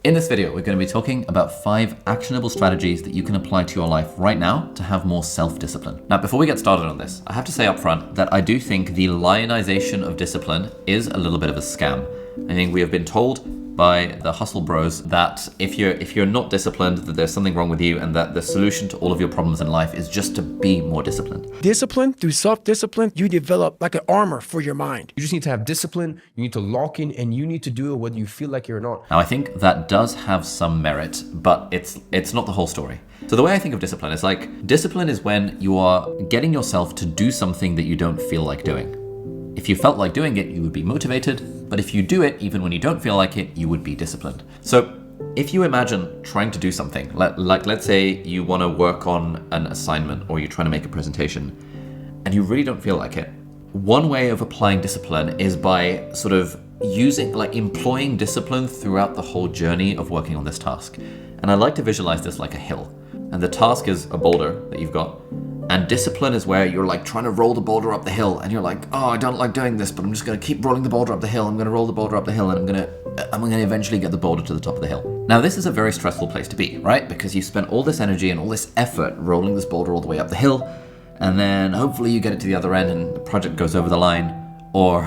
In this video, we're going to be talking about 5 actionable strategies that you can apply to your life right now to have more self-discipline. Now, before we get started on this, I have to say up front that I do think the lionization of discipline is a little bit of a scam. I think we have been told by the hustle bros that if you're not disciplined, that there's something wrong with you, and that the solution to all of your problems in life is just to be more disciplined. Discipline, through self-discipline, you develop like an armor for your mind. You just need to have discipline, you need to lock in, and you need to do it whether you feel like it or not. Now, I think that does have some merit, but it's not the whole story. So the way I think of discipline is like, discipline is when you are getting yourself to do something that you don't feel like doing. If you felt like doing it, you would be motivated, but if you do it, even when you don't feel like it, you would be disciplined. So if you imagine trying to do something, like let's say you want to work on an assignment or you're trying to make a presentation and you really don't feel like it, one way of applying discipline is by sort of employing discipline throughout the whole journey of working on this task. And I like to visualize this like a hill. And the task is a boulder that you've got. And discipline is where you're like trying to roll the boulder up the hill and you're like, oh, I don't like doing this, but I'm just going to keep rolling the boulder up the hill. I'm going to roll the boulder up the hill and I'm going to eventually get the boulder to the top of the hill. Now, this is a very stressful place to be, right? Because you spent all this energy and all this effort rolling this boulder all the way up the hill. And then hopefully you get it to the other end and the project goes over the line. Or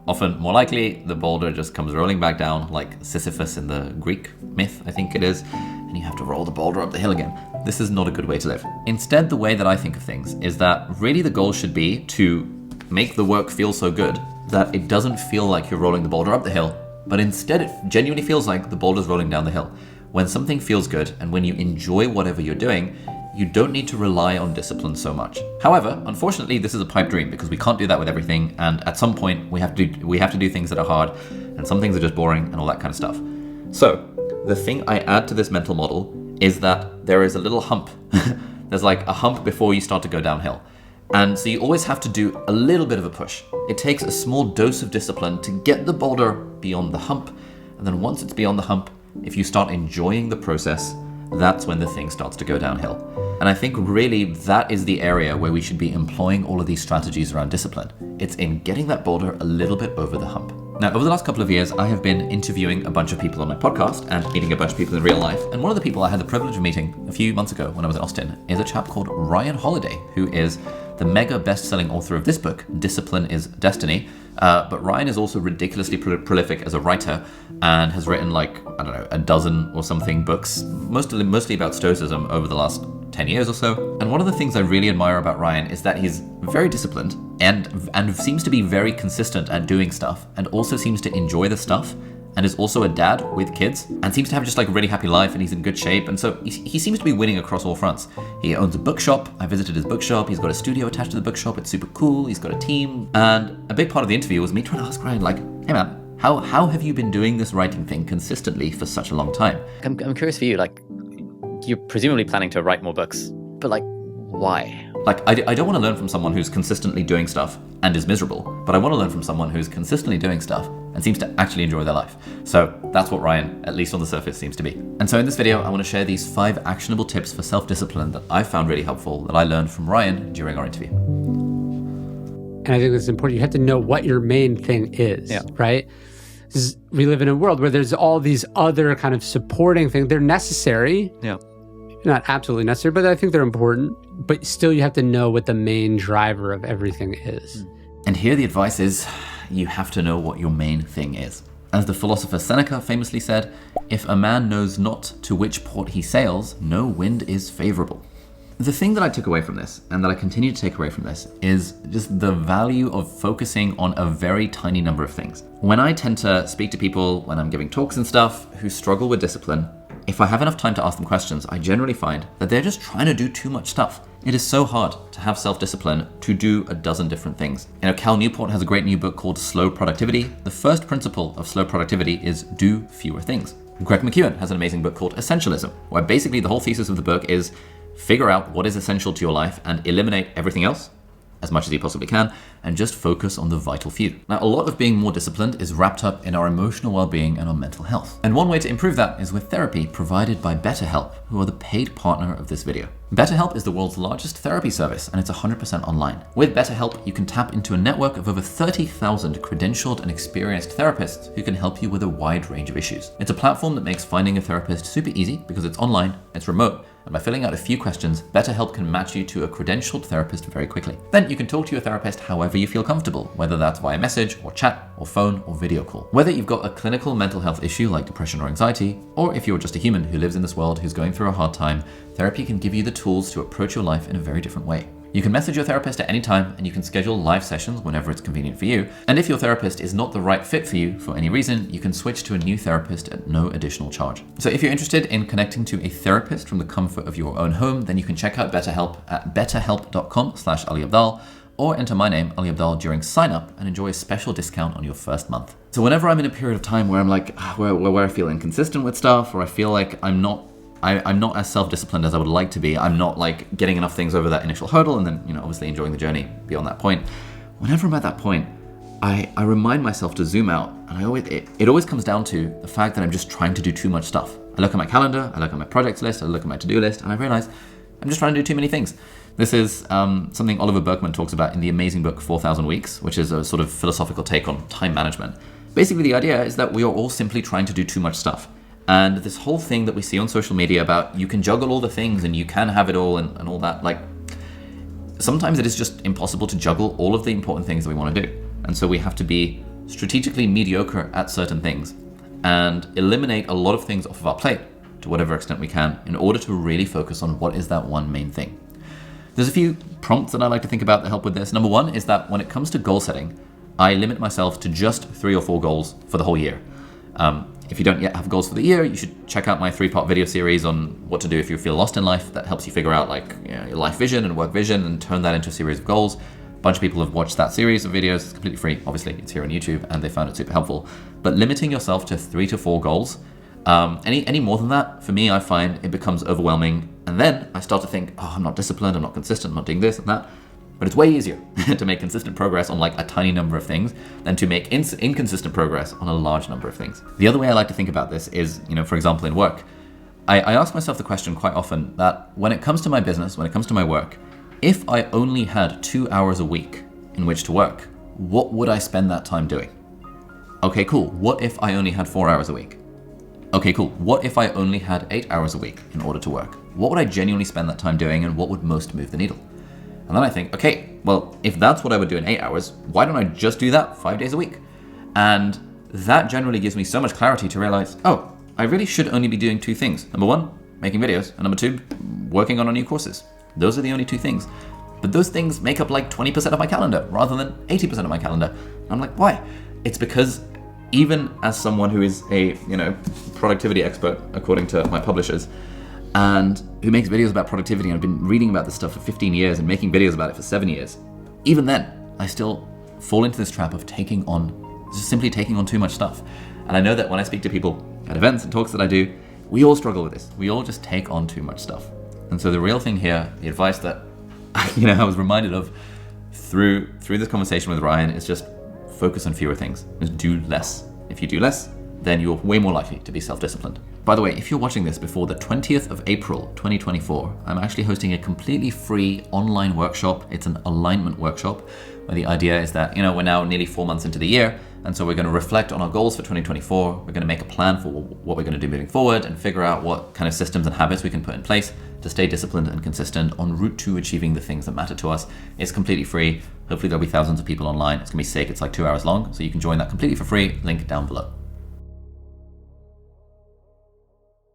often more likely, the boulder just comes rolling back down like Sisyphus in the Greek myth, I think it is. And you have to roll the boulder up the hill again. This is not a good way to live. Instead, the way that I think of things is that really the goal should be to make the work feel so good that it doesn't feel like you're rolling the boulder up the hill, but instead it genuinely feels like the boulder's rolling down the hill. When something feels good and when you enjoy whatever you're doing, you don't need to rely on discipline so much. However, unfortunately, this is a pipe dream because we can't do that with everything, and at some point we have to do things that are hard, and some things are just boring and all that kind of stuff. So, the thing I add to this mental model is that there is a little hump. There's like a hump before you start to go downhill. And so you always have to do a little bit of a push. It takes a small dose of discipline to get the boulder beyond the hump. And then once it's beyond the hump, if you start enjoying the process, that's when the thing starts to go downhill. And I think really that is the area where we should be employing all of these strategies around discipline. It's in getting that boulder a little bit over the hump. Now, over the last couple of years, I have been interviewing a bunch of people on my podcast and meeting a bunch of people in real life. And one of the people I had the privilege of meeting a few months ago when I was in Austin is a chap called Ryan Holiday, who is the mega best-selling author of this book, Discipline is Destiny. But Ryan is also ridiculously prolific as a writer and has written a dozen or something books, mostly about Stoicism over the last 10 years or so. And one of the things I really admire about Ryan is that he's very disciplined and seems to be very consistent at doing stuff, and also seems to enjoy the stuff, and is also a dad with kids, and seems to have just like a really happy life, and he's in good shape. And so he seems to be winning across all fronts. He owns a bookshop. I visited his bookshop. He's got a studio attached to the bookshop. It's super cool. He's got a team. And a big part of the interview was me trying to ask Ryan, like, hey man, how have you been doing this writing thing consistently for such a long time? I'm curious for you, like, you're presumably planning to write more books, but like, why? Like, I don't want to learn from someone who's consistently doing stuff and is miserable, but I want to learn from someone who's consistently doing stuff and seems to actually enjoy their life. So that's what Ryan, at least on the surface, seems to be. And so in this video, I want to share these 5 actionable tips for self-discipline that I found really helpful that I learned from Ryan during our interview. And I think it's important. You have to know what your main thing is, right? We live in a world where there's all these other kind of supporting things. They're necessary. Yeah. Not absolutely necessary, but I think they're important. But still, you have to know what the main driver of everything is. And here the advice is, you have to know what your main thing is. As the philosopher Seneca famously said, if a man knows not to which port he sails, no wind is favorable. The thing that I took away from this, and that I continue to take away from this, is just the value of focusing on a very tiny number of things. When I tend to speak to people, when I'm giving talks and stuff, who struggle with discipline, if I have enough time to ask them questions, I generally find that they're just trying to do too much stuff. It is so hard to have self-discipline to do a dozen different things. Cal Newport has a great new book called Slow Productivity. The first principle of slow productivity is do fewer things. Greg McKeown has an amazing book called Essentialism, where basically the whole thesis of the book is figure out what is essential to your life and eliminate everything else, as much as you possibly can, and just focus on the vital few. Now, a lot of being more disciplined is wrapped up in our emotional well-being and our mental health. And one way to improve that is with therapy provided by BetterHelp, who are the paid partner of this video. BetterHelp is the world's largest therapy service, and it's 100% online. With BetterHelp, you can tap into a network of over 30,000 credentialed and experienced therapists who can help you with a wide range of issues. It's a platform that makes finding a therapist super easy because it's online, it's remote, and by filling out a few questions, BetterHelp can match you to a credentialed therapist very quickly. Then you can talk to your therapist however you feel comfortable, whether that's via message or chat or phone or video call. Whether you've got a clinical mental health issue like depression or anxiety, or if you're just a human who lives in this world who's going through a hard time, therapy can give you the tools to approach your life in a very different way. You can message your therapist at any time, and you can schedule live sessions whenever it's convenient for you. And if your therapist is not the right fit for you for any reason, you can switch to a new therapist at no additional charge. So if you're interested in connecting to a therapist from the comfort of your own home, then you can check out BetterHelp at betterhelp.com/AliAbdaal, or enter my name, Ali Abdaal, during sign up and enjoy a special discount on your first month. So whenever I'm in a period of time where I'm like, where I feel inconsistent with stuff, or I feel like I'm not as self-disciplined as I would like to be, I'm not like getting enough things over that initial hurdle, and then, obviously enjoying the journey beyond that point. Whenever I'm at that point, I remind myself to zoom out, and it always comes down to the fact that I'm just trying to do too much stuff. I look at my calendar, I look at my projects list, I look at my to-do list, and I realize I'm just trying to do too many things. This is something Oliver Burkeman talks about in the amazing book 4,000 Weeks, which is a sort of philosophical take on time management. Basically, the idea is that we are all simply trying to do too much stuff. And this whole thing that we see on social media about you can juggle all the things and you can have it all and all that, like, sometimes it is just impossible to juggle all of the important things that we want to do. And so we have to be strategically mediocre at certain things and eliminate a lot of things off of our plate to whatever extent we can in order to really focus on what is that one main thing. There's a few prompts that I like to think about that help with this. Number one is that when it comes to goal setting, I limit myself to just 3 or 4 goals for the whole year. If you don't yet have goals for the year, you should check out my 3-part video series on what to do if you feel lost in life. That helps you figure out your life vision and work vision and turn that into a series of goals. A bunch of people have watched that series of videos. It's completely free. Obviously, it's here on YouTube, and they found it super helpful. But limiting yourself to 3 to 4 goals, any more than that, for me, I find it becomes overwhelming. And then I start to think, I'm not disciplined, I'm not consistent, I'm not doing this and that. But it's way easier to make consistent progress on like a tiny number of things than to make inconsistent progress on a large number of things. The other way I like to think about this is, for example, in work, I ask myself the question quite often that when it comes to my business, when it comes to my work, if I only had 2 hours a week in which to work, what would I spend that time doing? Okay, cool. What if I only had 4 hours a week? Okay, cool. What if I only had 8 hours a week in order to work? What would I genuinely spend that time doing, and what would most move the needle? And then I think, okay, well, if that's what I would do in 8 hours, why don't I just do that 5 days a week? And that generally gives me so much clarity to realize, I really should only be doing 2 things. Number 1, making videos, and number 2, working on our new courses. Those are the only 2 things. But those things make up like 20% of my calendar rather than 80% of my calendar. And I'm like, why? It's because even as someone who is a, productivity expert, according to my publishers, and who makes videos about productivity, and I've been reading about this stuff for 15 years and making videos about it for 7 years, even then, I still fall into this trap of simply taking on too much stuff. And I know that when I speak to people at events and talks that I do, we all struggle with this. We all just take on too much stuff. And so the real thing here, the advice that I was reminded of through this conversation with Ryan, is just focus on fewer things. Just do less. If you do less, then you're way more likely to be self-disciplined. By the way, if you're watching this before the 20th of April, 2024, I'm actually hosting a completely free online workshop. It's an alignment workshop, where the idea is that, we're now nearly 4 months into the year, and so we're going to reflect on our goals for 2024. We're going to make a plan for what we're going to do moving forward and figure out what kind of systems and habits we can put in place to stay disciplined and consistent en route to achieving the things that matter to us. It's completely free. Hopefully there'll be thousands of people online. It's going to be sick. It's like 2 hours long, so you can join that completely for free. Link down below.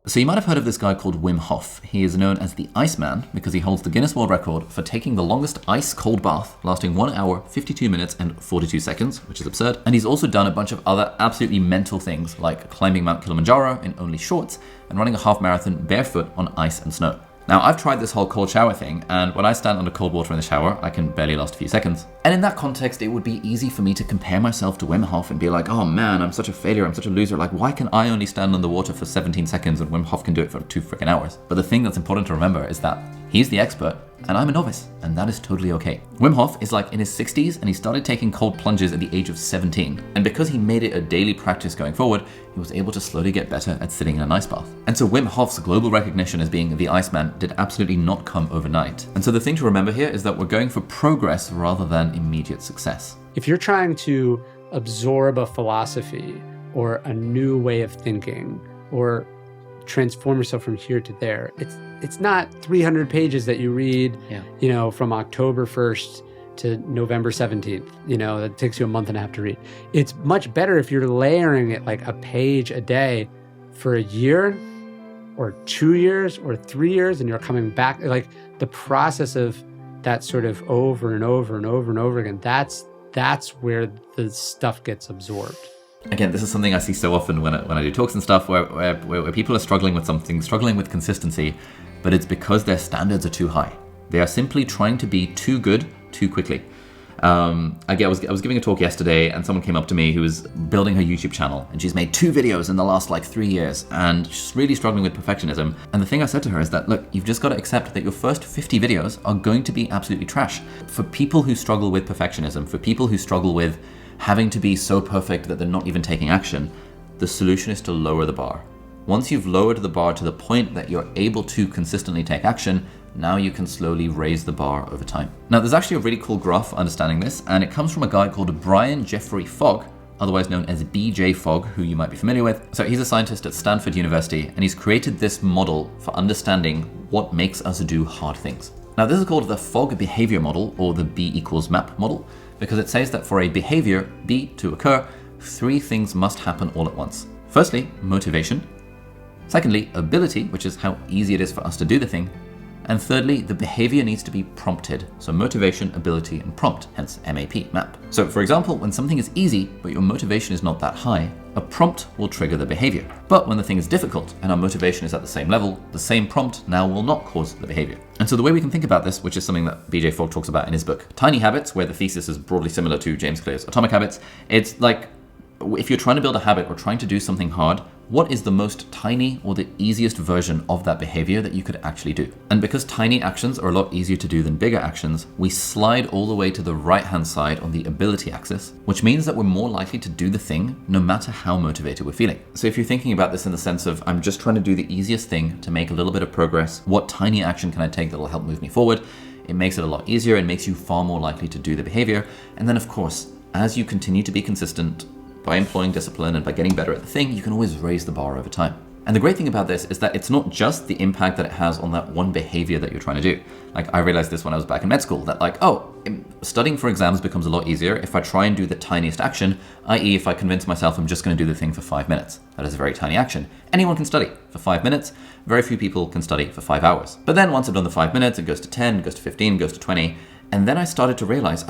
So you might have heard of this guy called Wim Hof. He is known as the Iceman because he holds the Guinness World Record for taking the longest ice cold bath, lasting 1 hour, 52 minutes and 42 seconds, which is absurd. And he's also done a bunch of other absolutely mental things, like climbing Mount Kilimanjaro in only shorts and running a half marathon barefoot on ice and snow. Now, I've tried this whole cold shower thing, and when I stand under cold water in the shower, I can barely last a few seconds. And in that context, it would be easy for me to compare myself to Wim Hof and be like, oh man, I'm such a failure, I'm such a loser. Like, why can I only stand underwater for 17 seconds and Wim Hof can do it for 2 freaking hours? But the thing that's important to remember is that He's the expert, and I'm a novice, and that is totally okay. Wim Hof is like in his 60s, and he started taking cold plunges at the age of 17. And because he made it a daily practice going forward, he was able to slowly get better at sitting in an ice bath. And so Wim Hof's global recognition as being the Iceman did absolutely not come overnight. And so the thing to remember here is that we're going for progress rather than immediate success. If you're trying to absorb a philosophy or a new way of thinking or transform yourself from here to there, it's not 300 pages that you read, from October 1st to November 17th, that takes you a month and a half to read. It's much better if you're layering it like a page a day for a year or 2 years or 3 years, and you're coming back, like the process of that sort of over and over and over and over again, that's where the stuff gets absorbed. Again, this is something I see so often when I do talks and stuff where people are struggling with something, struggling with consistency, but it's because their standards are too high. They are simply trying to be too good too quickly. I was giving a talk yesterday, and someone came up to me who was building her YouTube channel, and she's made 2 videos in the last 3 years, and she's really struggling with perfectionism. And the thing I said to her is that, look, you've just got to accept that your first 50 videos are going to be absolutely trash. For people who struggle with perfectionism, for people who struggle with having to be so perfect that they're not even taking action, the solution is to lower the bar. Once you've lowered the bar to the point that you're able to consistently take action, now you can slowly raise the bar over time. Now, there's actually a really cool graph understanding this, and it comes from a guy called Brian Jeffrey Fogg, otherwise known as BJ Fogg, who you might be familiar with. So he's a scientist at Stanford University, and he's created this model for understanding what makes us do hard things. Now, this is called the Fogg behavior model, or the B equals map model, because it says that for a behavior, B, to occur, 3 things must happen all at once. Firstly, motivation. Secondly, ability, which is how easy it is for us to do the thing. And thirdly, the behavior needs to be prompted. So motivation, ability, and prompt, hence MAP, map. So for example, when something is easy, but your motivation is not that high, a prompt will trigger the behavior. But when the thing is difficult and our motivation is at the same level, the same prompt now will not cause the behavior. And so the way we can think about this, which is something that BJ Fogg talks about in his book, Tiny Habits, where the thesis is broadly similar to James Clear's Atomic Habits, it's like, if you're trying to build a habit or trying to do something hard, what is the most tiny or the easiest version of that behavior that you could actually do? And because tiny actions are a lot easier to do than bigger actions, we slide all the way to the right-hand side on the ability axis, which means that we're more likely to do the thing no matter how motivated we're feeling. So if you're thinking about this in the sense of, I'm just trying to do the easiest thing to make a little bit of progress, what tiny action can I take that will help move me forward? It makes it a lot easier and makes you far more likely to do the behavior. And then of course, as you continue to be consistent, by employing discipline and by getting better at the thing, you can always raise the bar over time. And the great thing about this is that it's not just the impact that it has on that one behavior that you're trying to do. Like, I realized this when I was back in med school, that studying for exams becomes a lot easier if I try and do the tiniest action, i.e. if I convince myself I'm just going to do the thing for 5 minutes. That is a very tiny action. Anyone can study for 5 minutes. Very few people can study for 5 hours. But then once I've done the 5 minutes, it goes to 10, goes to 15, goes to 20. And then I started to realize,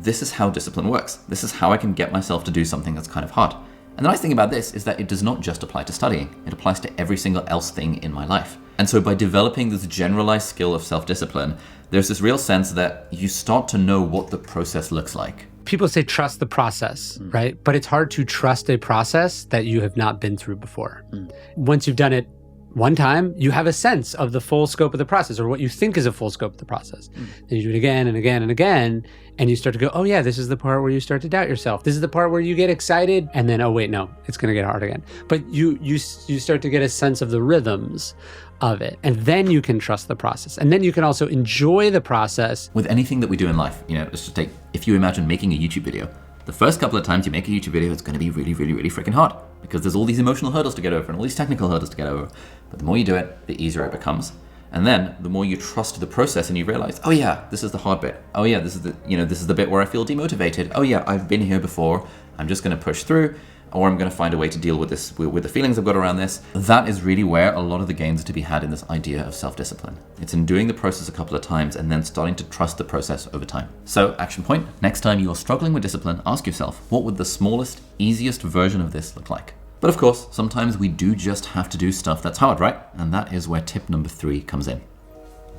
this is how discipline works. This is how I can get myself to do something that's kind of hard. And the nice thing about this is that it does not just apply to studying. It applies to every single else thing in my life. And so by developing this generalized skill of self-discipline, there's this real sense that you start to know what the process looks like. People say trust the process, right? But it's hard to trust a process that you have not been through before. Once you've done it one time, you have a sense of the full scope of the process, or what you think is a full scope of the process. Then you do it again and again and again, and you start to go, oh yeah, this is the part where you start to doubt yourself. This is the part where you get excited, and then, oh wait, no, it's going to get hard again. But you start to get a sense of the rhythms of it, and then you can trust the process. And then you can also enjoy the process. With anything that we do in life, let's just take, if you imagine making a YouTube video, the first couple of times you make a YouTube video, it's going to be really, really, really freaking hard, because there's all these emotional hurdles to get over and all these technical hurdles to get over. But the more you do it, the easier it becomes. And then the more you trust the process and you realize, oh yeah, this is the hard bit. Oh yeah, this is the bit where I feel demotivated. Oh yeah, I've been here before. I'm just going to push through, or I'm going to find a way to deal with this, with the feelings I've got around this. That is really where a lot of the gains are to be had in this idea of self-discipline. It's in doing the process a couple of times and then starting to trust the process over time. So action point, next time you are struggling with discipline, ask yourself, what would the smallest, easiest version of this look like? But of course, sometimes we do just have to do stuff that's hard, right? And that is where tip number 3 comes in.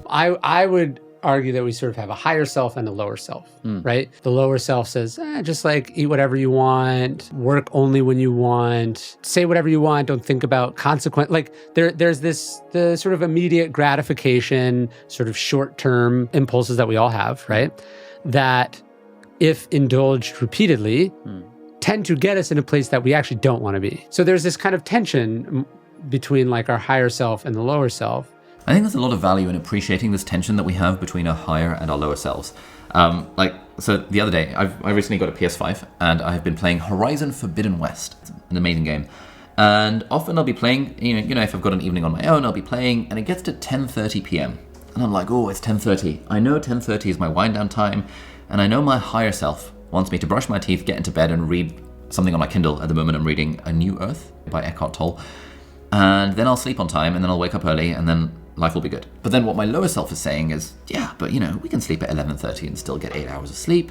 I would argue that we sort of have a higher self and a lower self, right? The lower self says, just like eat whatever you want, work only when you want, say whatever you want, don't think about consequence. Like there's the sort of immediate gratification, sort of short-term impulses that we all have, right? That if indulged repeatedly, tend to get us in a place that we actually don't want to be. So there's this kind of tension between like our higher self and the lower self. I think there's a lot of value in appreciating this tension that we have between our higher and our lower selves. So the other day, I recently got a PS5 and I have been playing Horizon Forbidden West. It's an amazing game. And often I'll be playing, you know, if I've got an evening on my own, I'll be playing and it gets to 10:30 p.m. And I'm like, oh, it's 10:30. I know 10:30 is my wind down time. And I know my higher self wants me to brush my teeth, get into bed and read something on my Kindle. At the moment, I'm reading A New Earth by Eckhart Tolle. And then I'll sleep on time and then I'll wake up early and then life will be good. But then what my lower self is saying is, yeah, but we can sleep at 11:30 and still get 8 hours of sleep.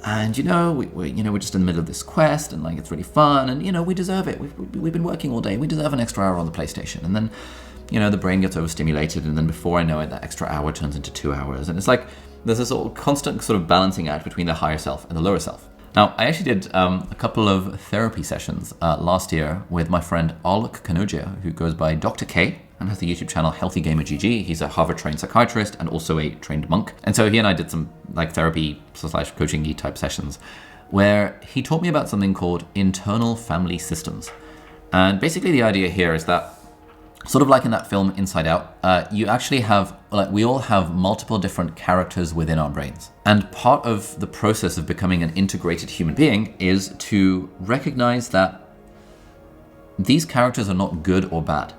And we're just in the middle of this quest and like it's really fun and we deserve it. We've been working all day. We deserve an extra hour on the PlayStation. And then, the brain gets overstimulated and then before I know it, that extra hour turns into 2 hours. And it's like there's a sort of constant sort of balancing act between the higher self and the lower self. Now, I actually did a couple of therapy sessions last year with my friend Alok Kanodia, who goes by Dr. K and has the YouTube channel Healthy Gamer GG. He's a Harvard-trained psychiatrist and also a trained monk. And so he and I did some like therapy / coaching-y type sessions where he taught me about something called internal family systems. And basically the idea here is that sort of like in that film Inside Out, you actually have, we all have multiple different characters within our brains. And part of the process of becoming an integrated human being is to recognize that these characters are not good or bad.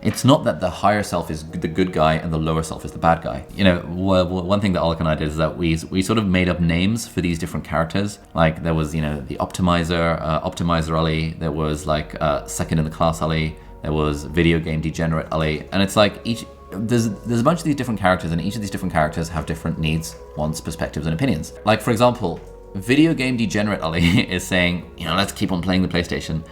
It's not that the higher self is the good guy and the lower self is the bad guy. One thing that Alec and I did is that we sort of made up names for these different characters. Like there was, the Optimizer Ali, there was like second in the class Ali, there was video game degenerate Ali, and it's like there's a bunch of these different characters, and each of these different characters have different needs, wants, perspectives, and opinions. Like for example, video game degenerate Ali is saying, let's keep on playing the PlayStation.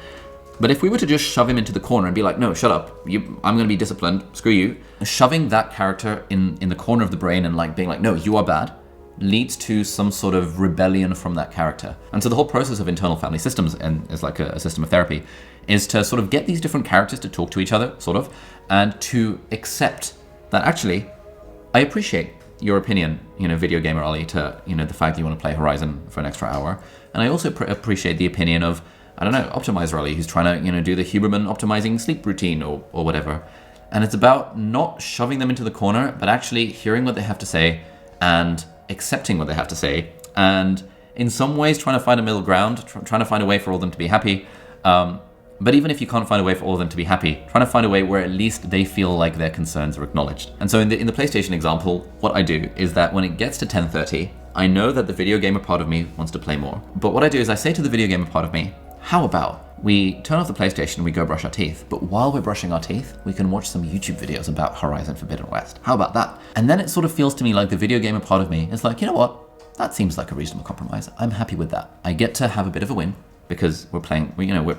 But if we were to just shove him into the corner and be like, no, shut up, I'm going to be disciplined, screw you, shoving that character in the corner of the brain and like being like, no, you are bad, leads to some sort of rebellion from that character. And so the whole process of internal family systems, and is like a system of therapy, is to sort of get these different characters to talk to each other, sort of, and to accept that actually, I appreciate your opinion, video gamer Ali, to, the fact that you want to play Horizon for an extra hour. And I also appreciate the opinion of, Optimizer Ali, who's trying to, do the Huberman optimizing sleep routine or whatever. And it's about not shoving them into the corner, but actually hearing what they have to say and accepting what they have to say. And in some ways trying to find a middle ground, trying to find a way for all of them to be happy. But even if you can't find a way for all of them to be happy, trying to find a way where at least they feel like their concerns are acknowledged. And so in the PlayStation example, what I do is that when it gets to 10:30, I know that the video gamer part of me wants to play more. But what I do is I say to the video gamer part of me, how about we turn off the PlayStation and we go brush our teeth, but while we're brushing our teeth, we can watch some YouTube videos about Horizon Forbidden West. How about that? And then it sort of feels to me like the video gamer part of me is like, you know what? That seems like a reasonable compromise. I'm happy with that. I get to have a bit of a win because we're playing, we're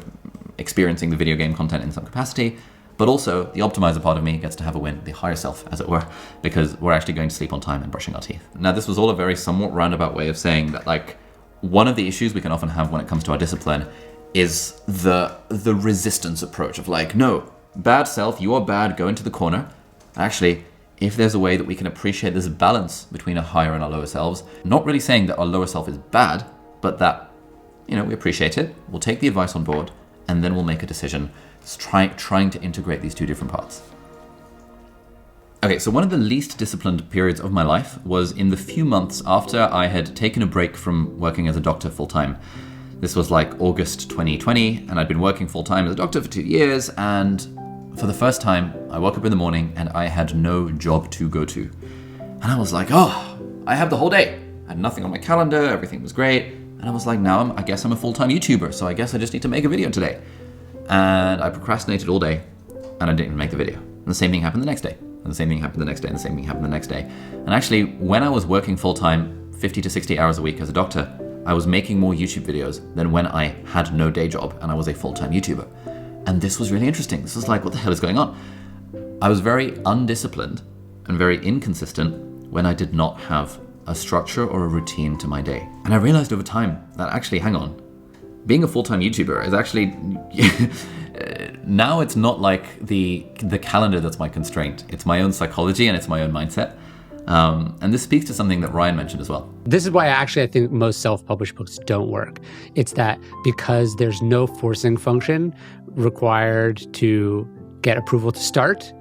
experiencing the video game content in some capacity, but also the optimizer part of me gets to have a win, the higher self, as it were, because we're actually going to sleep on time and brushing our teeth. Now, this was all a very somewhat roundabout way of saying that, like, one of the issues we can often have when it comes to our discipline is the resistance approach of like, no, bad self, you are bad, go into the corner. Actually, if there's a way that we can appreciate this balance between our higher and our lower selves, not really saying that our lower self is bad, but that, we appreciate it, we'll take the advice on board, and then we'll make a decision trying to integrate these two different parts. Okay, so one of the least disciplined periods of my life was in the few months after I had taken a break from working as a doctor full-time. This was like August 2020, and I'd been working full-time as a doctor for 2 years, and for the first time, I woke up in the morning and I had no job to go to. And I was like, oh, I have the whole day. I had nothing on my calendar, everything was great. And I was like, now I guess I'm a full-time YouTuber, so I guess I just need to make a video today. And I procrastinated all day, and I didn't even make the video. And the same thing happened the next day, and the same thing happened the next day, and the same thing happened the next day. And actually, when I was working full-time, 50 to 60 hours a week as a doctor, I was making more YouTube videos than when I had no day job and I was a full-time YouTuber. And this was really interesting. This was like, what the hell is going on? I was very undisciplined and very inconsistent when I did not have a structure or a routine to my day. And I realized over time that actually, hang on, being a full-time YouTuber is actually, now it's not like the calendar that's my constraint. It's my own psychology and it's my own mindset. And this speaks to something that Ryan mentioned as well. This is why I think most self-published books don't work. It's that because there's no forcing function required to get approval to start.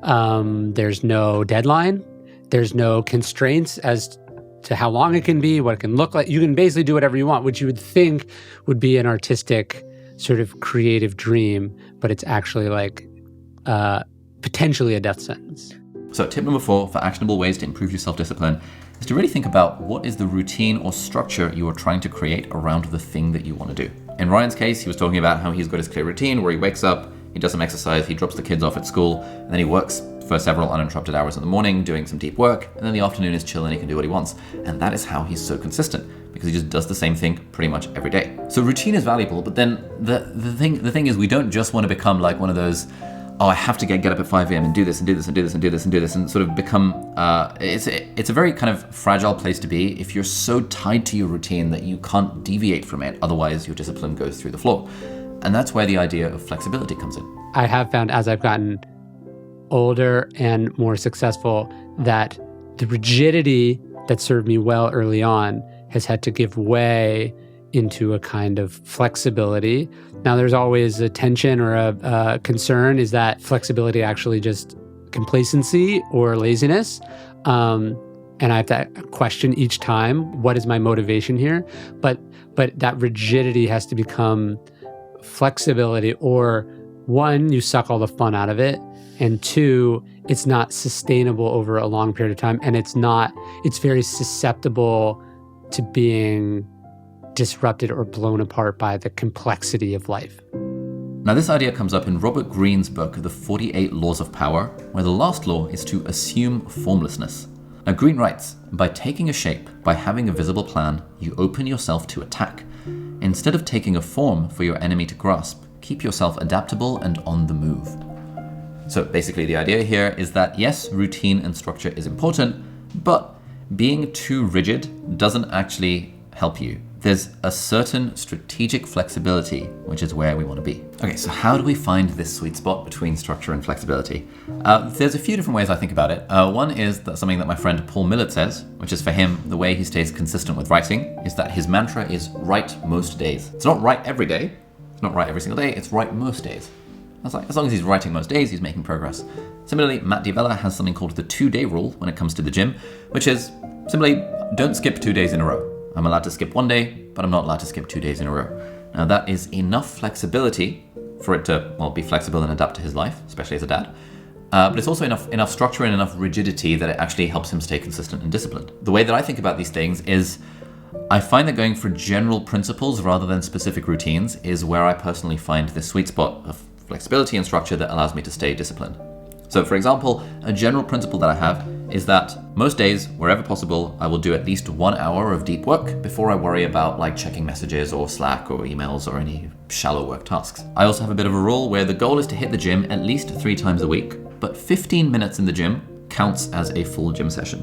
There's no deadline. There's no constraints as to how long it can be, what it can look like. You can basically do whatever you want, which you would think would be an artistic sort of creative dream, but it's actually like potentially a death sentence. So tip number 4 for actionable ways to improve your self-discipline is to really think about what is the routine or structure you are trying to create around the thing that you want to do. In Ryan's case, he was talking about how he's got his clear routine where he wakes up, he does some exercise, he drops the kids off at school, and then he works for several uninterrupted hours in the morning doing some deep work, and then the afternoon is chill and he can do what he wants. And that is how he's so consistent, because he just does the same thing pretty much every day. So routine is valuable, but then the thing is we don't just want to become like one of those, oh, I have to get up at 5 a.m. and do this and do this and do this and do this and do this and sort of become, it's a very kind of fragile place to be if you're so tied to your routine that you can't deviate from it, otherwise your discipline goes through the floor. And that's where the idea of flexibility comes in. I have found as I've gotten older and more successful that the rigidity that served me well early on has had to give way into a kind of flexibility. Now, there's always a tension or a concern. Is that flexibility actually just complacency or laziness? And I have to question each time, what is my motivation here? But that rigidity has to become flexibility, or one, you suck all the fun out of it, and two, it's not sustainable over a long period of time, and it's very susceptible to being disrupted or blown apart by the complexity of life. Now, this idea comes up in Robert Greene's book, The 48 Laws of Power, where the last law is to assume formlessness. Now, Greene writes, by taking a shape, by having a visible plan, you open yourself to attack. Instead of taking a form for your enemy to grasp, keep yourself adaptable and on the move. So basically the idea here is that yes, routine and structure is important, but being too rigid doesn't actually help you. There's a certain strategic flexibility, which is where we want to be. Okay, so how do we find this sweet spot between structure and flexibility? There's a few different ways I think about it. One is that something that my friend Paul Millett says, which is for him, the way he stays consistent with writing is that his mantra is write most days. It's not write every day, it's not write every single day, it's write most days. That's like, as long as he's writing most days, he's making progress. Similarly, Matt D'Avella has something called the 2-day rule when it comes to the gym, which is simply don't skip 2 days in a row. I'm allowed to skip 1 day, but I'm not allowed to skip 2 days in a row. Now that is enough flexibility for it to, well, be flexible and adapt to his life, especially as a dad. But it's also enough structure and enough rigidity that it actually helps him stay consistent and disciplined. The way that I think about these things is I find that going for general principles rather than specific routines is where I personally find the sweet spot of flexibility and structure that allows me to stay disciplined. So for example, a general principle that I have is that most days, wherever possible, I will do at least 1 hour of deep work before I worry about like checking messages or Slack or emails or any shallow work tasks. I also have a bit of a rule where the goal is to hit the gym at least 3 times a week, but 15 minutes in the gym counts as a full gym session.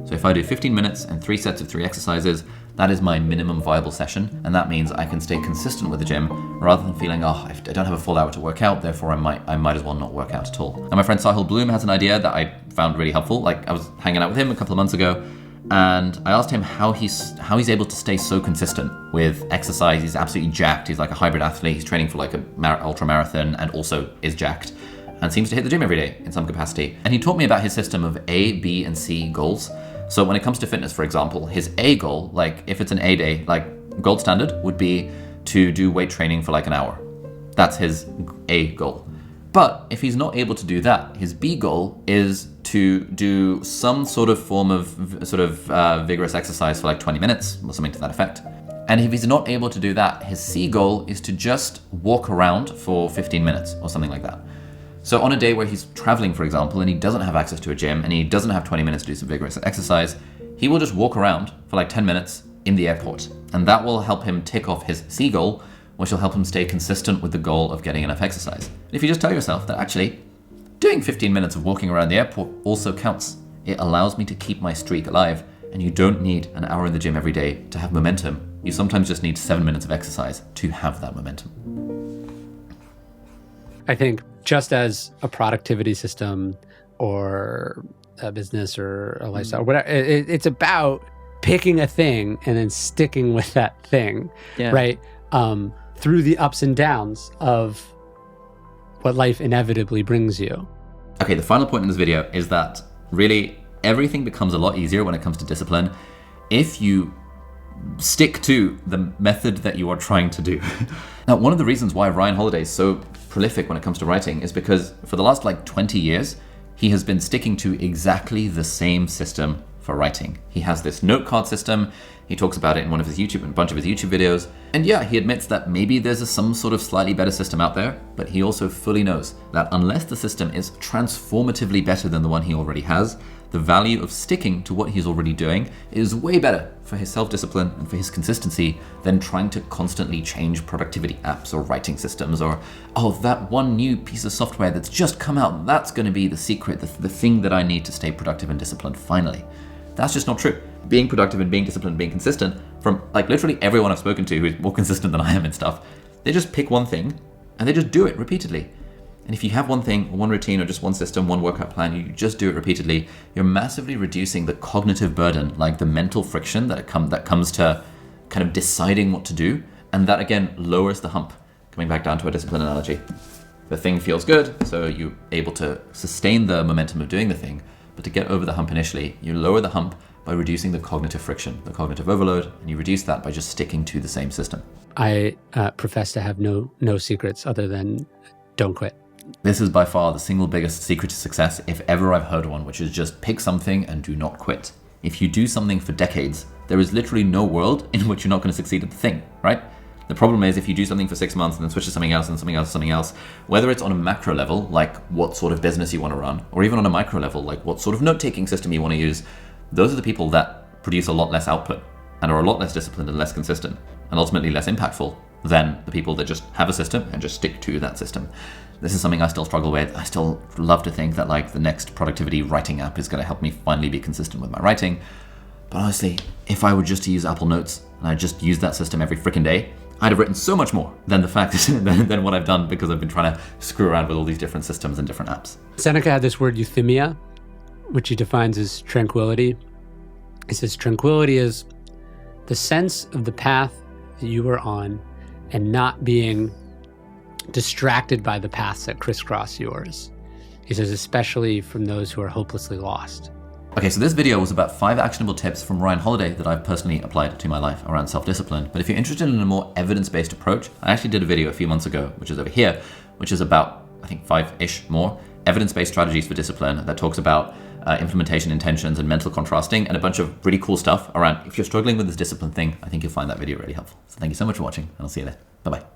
So if I do 15 minutes and 3 sets of 3 exercises, that is my minimum viable session, and that means I can stay consistent with the gym rather than feeling, oh, I don't have a full hour to work out, therefore I might as well not work out at all. And my friend Sahil Bloom has an idea that I found really helpful. Like I was hanging out with him a couple of months ago, and I asked him how he's able to stay so consistent with exercise. He's absolutely jacked. He's like a hybrid athlete. He's training for like a ultra marathon and also is jacked and seems to hit the gym every day in some capacity. And he taught me about his system of A, B, and C goals. So when it comes to fitness, for example, his A goal, like if it's an A day, like gold standard would be to do weight training for like an hour. That's his A goal. But if he's not able to do that, his B goal is to do some sort of form of vigorous exercise for like 20 minutes or something to that effect. And if he's not able to do that, his C goal is to just walk around for 15 minutes or something like that. So on a day where he's traveling, for example, and he doesn't have access to a gym and he doesn't have 20 minutes to do some vigorous exercise, he will just walk around for like 10 minutes in the airport. And that will help him tick off his C goal, which will help him stay consistent with the goal of getting enough exercise. And if you just tell yourself that actually doing 15 minutes of walking around the airport also counts, It allows me to keep my streak alive, and you don't need an hour in the gym every day to have momentum. You sometimes just need 7 minutes of exercise to have that momentum. I think just as a productivity system or a business or a lifestyle, whatever, it's about picking a thing and then sticking with that thing, right? Through the ups and downs of what life inevitably brings you. Okay, the final point in this video is that really everything becomes a lot easier when it comes to discipline if you stick to the method that you are trying to do. Now, one of the reasons why Ryan Holiday is so prolific when it comes to writing is because for the last 20 years, he has been sticking to exactly the same system for writing. He has this note card system. He talks about it in a bunch of his YouTube videos. And yeah, he admits that maybe there's some sort of slightly better system out there, but he also fully knows that unless the system is transformatively better than the one he already has, the value of sticking to what he's already doing is way better for his self-discipline and for his consistency than trying to constantly change productivity apps or writing systems or, oh, that one new piece of software that's just come out, that's going to be the secret, the thing that I need to stay productive and disciplined finally. That's just not true. Being productive and being disciplined and being consistent, from literally everyone I've spoken to who's more consistent than I am and stuff, they just pick one thing and they just do it repeatedly. And if you have one thing, one routine, or just one system, one workout plan, you just do it repeatedly, you're massively reducing the cognitive burden, the mental friction that comes to kind of deciding what to do. And that again lowers the hump. Coming back down to a discipline analogy. The thing feels good, so you're able to sustain the momentum of doing the thing. But to get over the hump initially, you lower the hump by reducing the cognitive friction, the cognitive overload, and you reduce that by just sticking to the same system. I profess to have no secrets other than don't quit. This is by far the single biggest secret to success, if ever I've heard one, which is just pick something and do not quit. If you do something for decades, there is literally no world in which you're not going to succeed at the thing, right? The problem is if you do something for 6 months and then switch to something else and something else, something else, whether it's on a macro level, like what sort of business you want to run, or even on a micro level, like what sort of note-taking system you want to use, those are the people that produce a lot less output and are a lot less disciplined and less consistent and ultimately less impactful than the people that just have a system and just stick to that system. This is something I still struggle with. I still love to think that the next productivity writing app is going to help me finally be consistent with my writing. But honestly, if I were just to use Apple Notes and I just used that system every freaking day, I'd have written so much more than the fact than what I've done because I've been trying to screw around with all these different systems and different apps. Seneca had this word euthymia, which he defines as tranquility. He says tranquility is the sense of the path that you are on and not being distracted by the paths that crisscross yours. He says, especially from those who are hopelessly lost. Okay, so this video was about 5 actionable tips from Ryan Holiday that I've personally applied to my life around self-discipline. But if you're interested in a more evidence-based approach, I actually did a video a few months ago, which is over here, which is about, I think, 5-ish more evidence-based strategies for discipline that talks about implementation intentions and mental contrasting and a bunch of really cool stuff around if you're struggling with this discipline thing. I think you'll find that video really helpful. So thank you so much for watching and I'll see you there. Bye-bye.